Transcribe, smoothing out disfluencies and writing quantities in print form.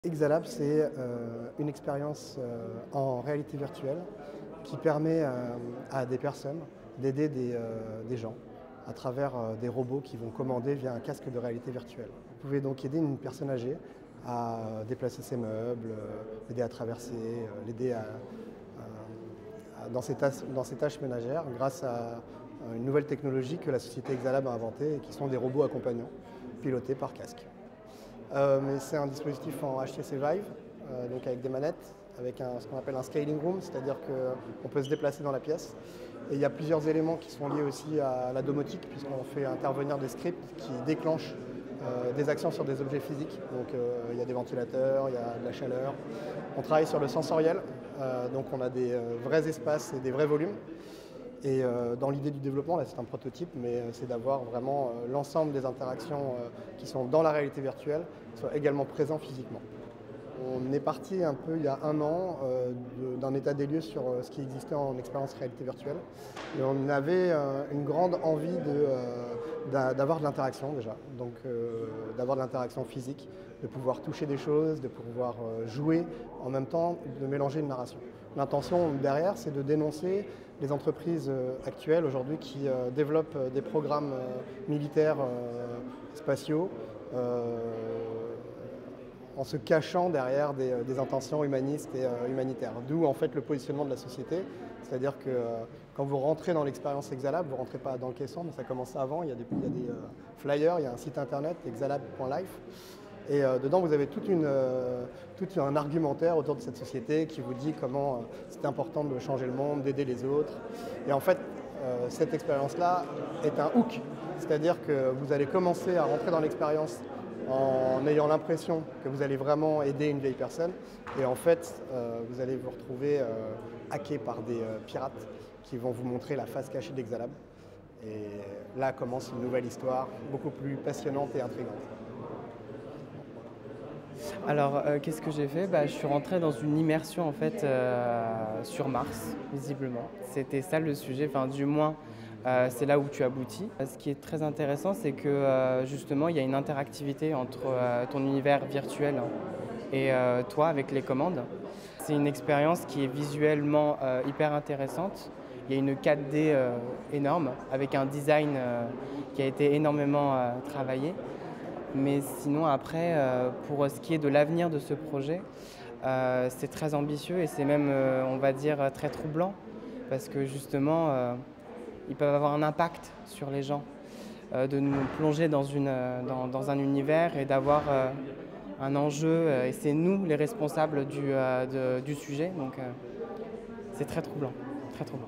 Exalab, c'est une expérience en réalité virtuelle qui permet à des personnes d'aider des gens à travers des robots qui vont commander via un casque de réalité virtuelle. Vous pouvez donc aider une personne âgée à déplacer ses meubles, l'aider à traverser, l'aider dans ses tâches ménagères grâce à une nouvelle technologie que la société Exalab a inventée et qui sont des robots accompagnants pilotés par casque. Mais c'est un dispositif en HTC Vive, donc avec des manettes, avec ce qu'on appelle un scaling room, c'est-à-dire qu'on peut se déplacer dans la pièce. Et il y a plusieurs éléments qui sont liés aussi à la domotique, puisqu'on fait intervenir des scripts qui déclenchent des actions sur des objets physiques. Donc il y a des ventilateurs, il y a de la chaleur. On travaille sur le sensoriel, donc on a des vrais espaces et des vrais volumes. Et dans l'idée du développement, là c'est un prototype, mais c'est d'avoir vraiment l'ensemble des interactions qui sont dans la réalité virtuelle soient également présents physiquement. On est parti un peu il y a un an d'un état des lieux sur ce qui existait en expérience réalité virtuelle. Et on avait une grande envie d'avoir de l'interaction déjà, donc d'avoir de l'interaction physique, de pouvoir toucher des choses, de pouvoir jouer en même temps, de mélanger une narration. L'intention derrière, c'est de dénoncer les entreprises actuelles aujourd'hui qui développent des programmes militaires spatiaux en se cachant derrière des intentions humanistes et humanitaires. D'où en fait le positionnement de la société, c'est-à-dire que quand vous rentrez dans l'expérience Exalab, vous ne rentrez pas dans le caisson, mais ça commence avant, il y a des flyers, il y a un site internet, exalab.life, et dedans vous avez tout un argumentaire autour de cette société qui vous dit comment c'est important de changer le monde, d'aider les autres. Et en fait, cette expérience-là est un hook, c'est-à-dire que vous allez commencer à rentrer dans l'expérience en ayant l'impression que vous allez vraiment aider une vieille personne. Et en fait, vous allez vous retrouver hacké par des pirates qui vont vous montrer la face cachée d'Exalab. Et là commence une nouvelle histoire, beaucoup plus passionnante et intrigante. Alors, qu'est-ce que j'ai fait? Je suis rentré dans une immersion en fait sur Mars, visiblement. C'était ça le sujet, enfin du moins c'est là où tu aboutis. Ce qui est très intéressant, c'est que justement il y a une interactivité entre ton univers virtuel et toi avec les commandes. C'est une expérience qui est visuellement hyper intéressante. Il y a une 4D énorme avec un design qui a été énormément travaillé. Mais sinon après, pour ce qui est de l'avenir de ce projet, c'est très ambitieux et c'est même, on va dire, très troublant parce que justement, ils peuvent avoir un impact sur les gens, de nous plonger dans un univers et d'avoir un enjeu et c'est nous les responsables du sujet, donc c'est très troublant, très troublant.